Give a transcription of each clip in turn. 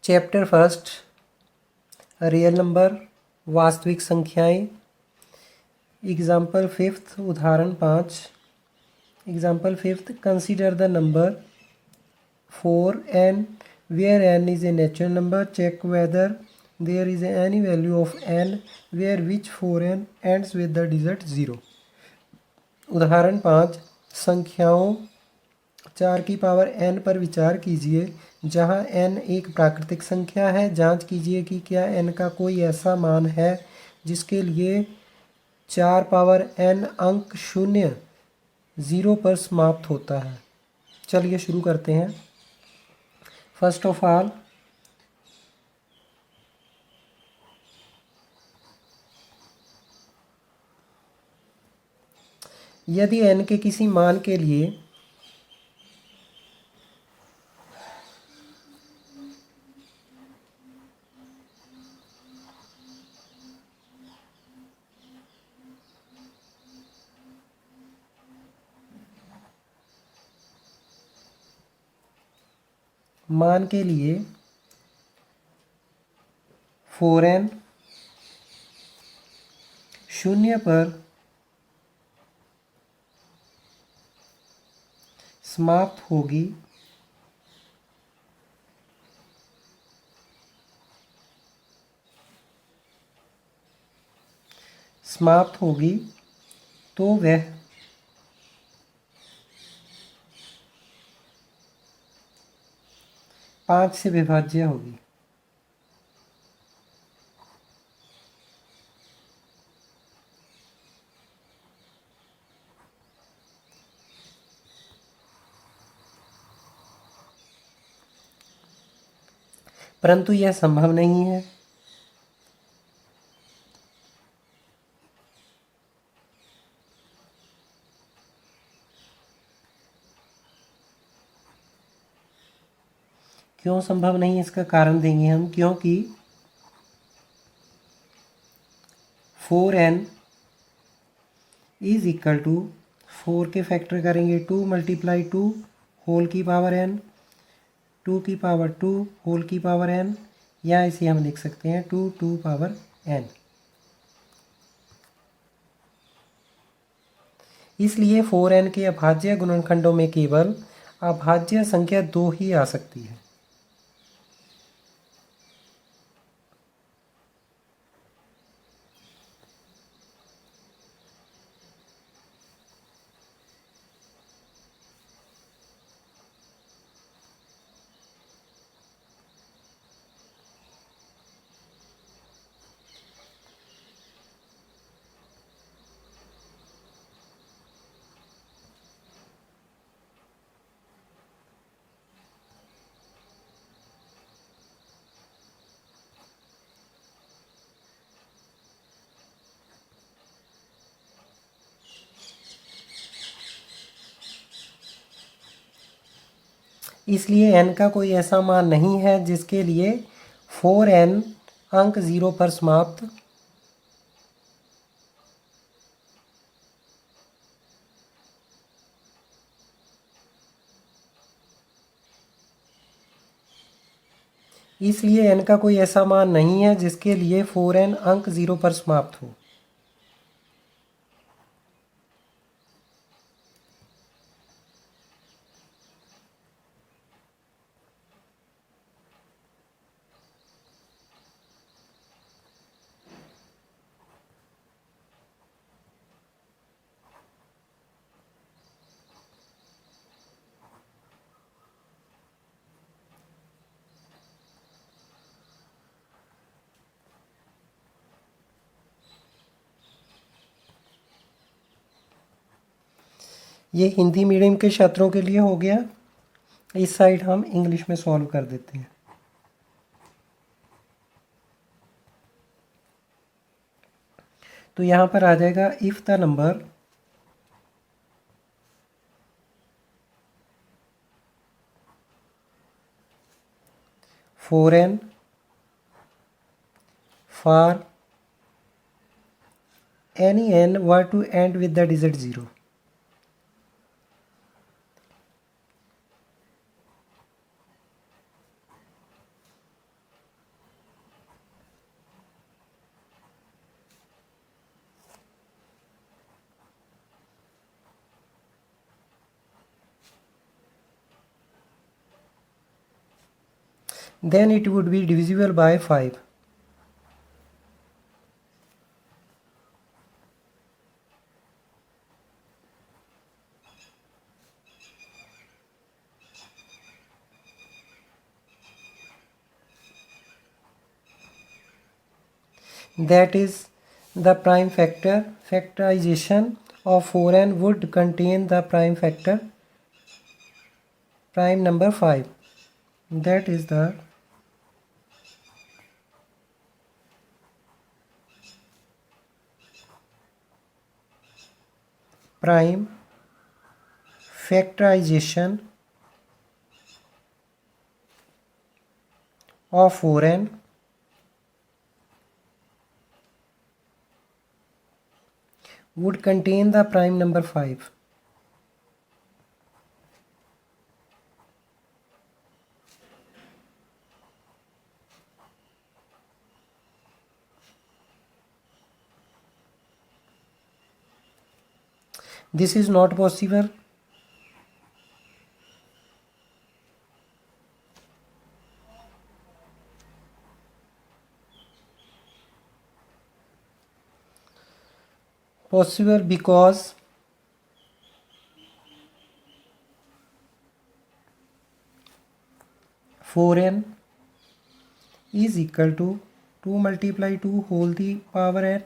Chapter first, real number, वास्तविक संख्याएं। Example fifth, उदाहरण 5। Example fifth, consider the number 4n where n is a natural number. Check whether there is any value of n where which 4n ends with the digit 0. उदाहरण 5, संख्याओं 4 की power n पर विचार कीजिए जहां n एक प्राकृतिक संख्या है। जांच कीजिए कि क्या n का कोई ऐसा मान है जिसके लिए 4 पावर n अंक शून्य 0 पर समाप्त होता है। चलिए शुरू करते हैं। फर्स्ट ऑफ ऑल, यदि n के किसी मान के लिए मान के लिए 4n शून्य पर समाप्त होगी तो वह 5 से विभाज्य होगी। परंतु यह संभव नहीं है। क्यों संभव नहीं, इसका कारण देंगे हम। क्योंकि 4n इज इक्वल टू 4 के फैक्टर करेंगे 2 मल्टीप्लाई 2 होल की पावर n, 2 की पावर 2 होल की पावर n, या इसे हम लिख सकते हैं 2 पावर n। इसलिए 4n के अभाज्य गुणनखंडों में केवल अभाज्य संख्या 2 ही आ सकती है। इसलिए n का कोई ऐसा मान नहीं है जिसके लिए 4n अंक 0 पर समाप्त इसलिए n का कोई ऐसा मान नहीं है जिसके लिए 4n अंक 0 पर समाप्त हो। ये हिंदी मीडियम के छात्रों के लिए हो गया। इस साइड हम इंग्लिश में सॉल्व कर देते हैं। तो यहाँ पर आ जाएगा if the number four n for any n were to end with the digit 0। then it would be divisible by 5. That is the prime factor. Factorization of 4n would contain the prime factor prime number 5. That is the prime factorization of 4n would contain the prime number 5. This is not possible. Possible because four n is equal to 2 × 2 whole the power n,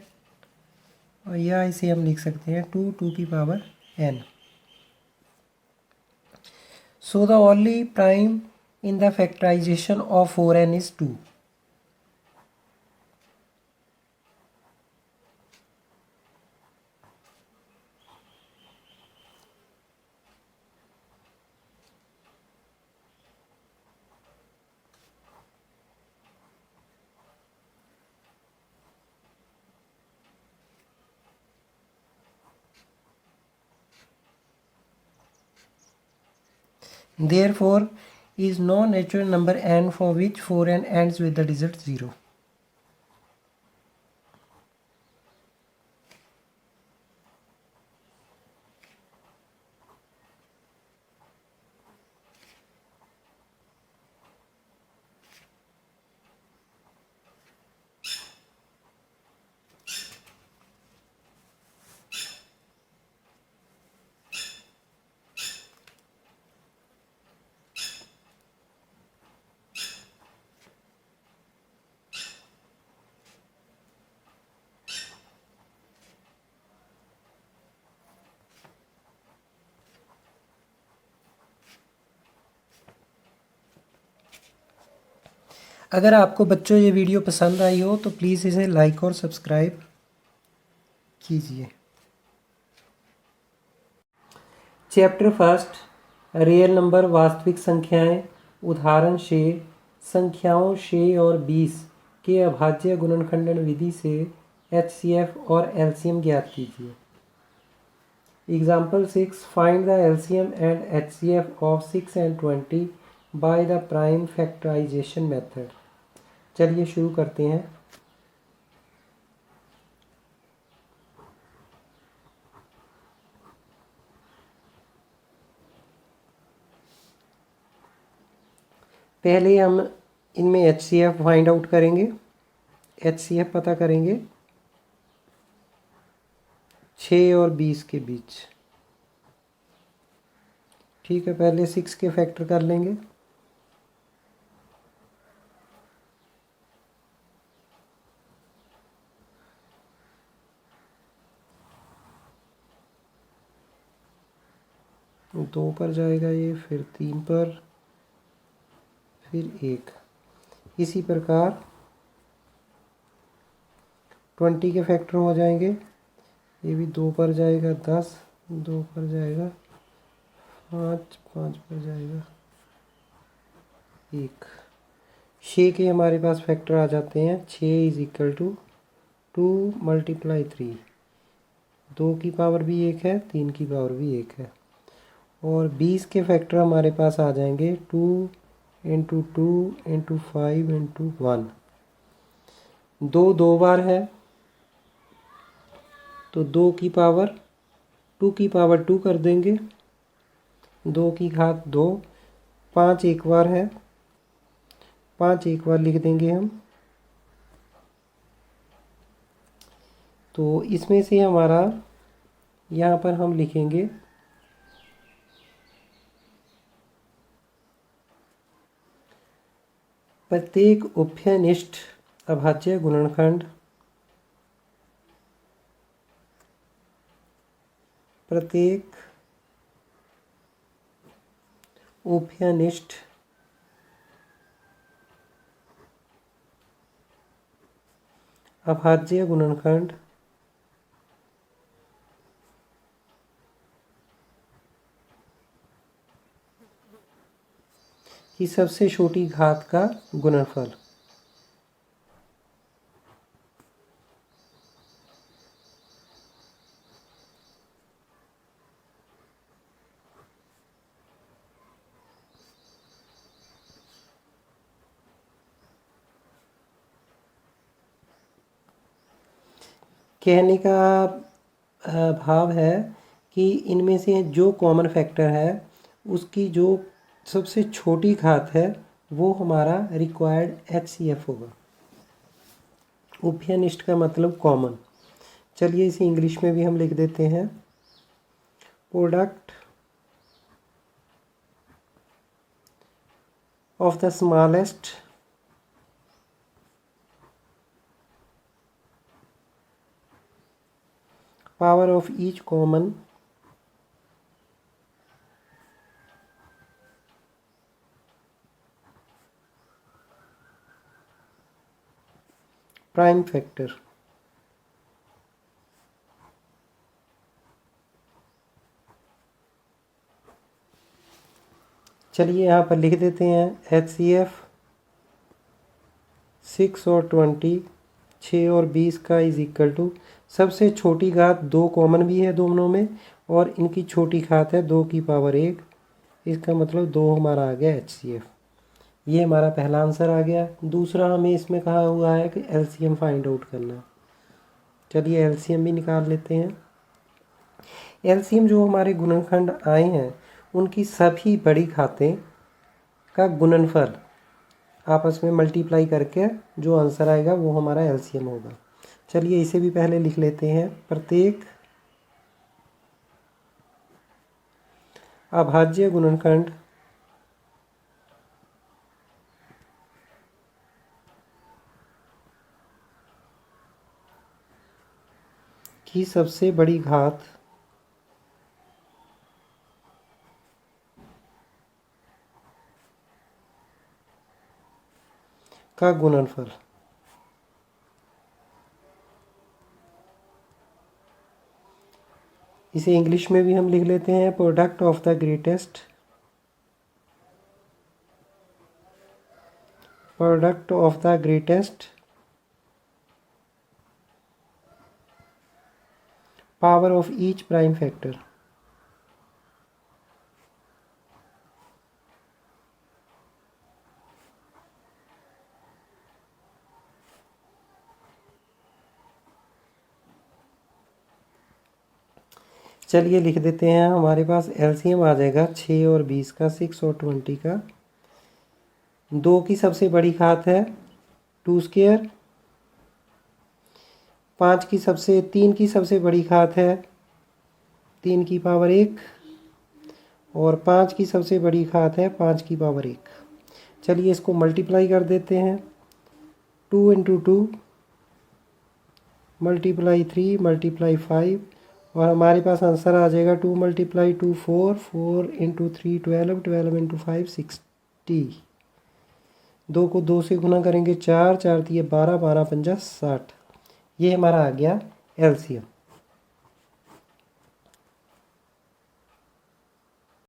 या इसे हम लिख सकते हैं 2 की power n. So the only prime in the factorization of 4n is 2. Therefore, is no natural number n for which 4n ends with the digit 0. अगर आपको बच्चों ये वीडियो पसंद आई हो तो प्लीज़ इसे लाइक और सब्सक्राइब कीजिए. चैप्टर फर्स्ट, रियल नंबर वास्तविक संख्याएं. उदाहरण 6, संख्याओं 6 और 20 के अभाज्य गुणनखंडन विधि से HCF और LCM ज्ञात कीजिए. Example 6, find the LCM and HCF of 6 and 20 by the prime factorization method. चलिए शुरू करते हैं. पहले हम इनमें HCF फाइंड आउट करेंगे. HCF पता करेंगे 6 और 20 के बीच. ठीक है, पहले 6 के फैक्टर कर लेंगे. दो पर जाएगा ये, फिर 3 पर, फिर 1. इसी प्रकार 20 के फैक्टर हो जाएंगे. ये भी 2 पर जाएगा 10, 2 पर जाएगा 5, 5 पर जाएगा 1. 6 के हमारे पास फैक्टर आ जाते हैं. 6 इज इक्वल टू 2 × 3. 2 की पावर भी 1 है, 3 की पावर भी 1 है. और 20 के फैक्टर हमारे पास आ जाएंगे 2 × 2 × 5 × 1. 2 बार है तो 2 की पावर 2 कर देंगे. 2 की घात 2. 5 एक बार है, 5 एक बार लिख देंगे हम। तो इसमें से हमारा यहाँ पर हम लिखेंगे प्रत्येक उभयनिष्ठ अभाज्य गुणनखंड प्रत्येक उभयनिष्ठ अभाज्य गुणनखंड की सबसे छोटी घात का गुणनफल। कहने का भाव है कि इनमें से जो कॉमन फैक्टर है उसकी जो सबसे छोटी घात है वो हमारा रिक्वायर्ड HCF होगा। उभयनिष्ठ का मतलब कॉमन। चलिए इसे इंग्लिश में भी हम लिख देते हैं। Product of the smallest power of each common prime factor। चलिए यहाँ पर लिख देते हैं HCF 6 और 20 6 और 20 का इज इक्वल टू सबसे छोटी घात 2 कॉमन भी है दोनों में और इनकी छोटी घात है 2 की पावर 1। इसका मतलब 2 हमारा आ गया HCF। ये हमारा पहला आंसर आ गया। दूसरा हमें इसमें कहा हुआ है कि LCM फाइंड आउट करना। चलिए LCM भी निकाल लेते हैं। LCM जो हमारे गुणनखंड आए हैं उनकी सभी बड़ी घातें का गुणनफल आपस में मल्टीप्लाई करके जो आंसर आएगा वो हमारा LCM होगा। चलिए इसे भी पहले लिख लेते हैं। प्रत्येक अभाज्य गुणनखंड की सबसे बड़ी घात का गुणनफल। इसे इंग्लिश में भी हम लिख लेते हैं। Product of the greatest power of each prime factor. चलिए लिख देते हैं। हमारे पास LCM आ जाएगा 6 और 20 का, 6 और 20 का। 2 की सबसे बड़ी घात है 2 स्क्वायर। 3 की सबसे बड़ी घात है 3 की पावर 1 और 5 की सबसे बड़ी घात है 5 की पावर 1। चलिए इसको मल्टीप्लाई कर देते हैं। 2 इंटू 2 मल्टीप्लाई 3 मल्टीप्लाई 5 और हमारे पास आंसर आ जाएगा 2 मल्टीप्लाई 2 4 4 इंटू 3 12 12 इंटू 5 60। 2 को 2 से गुना करेंगे 4 4 दिए 12 12 50 60। ये हमारा आ गया LCM।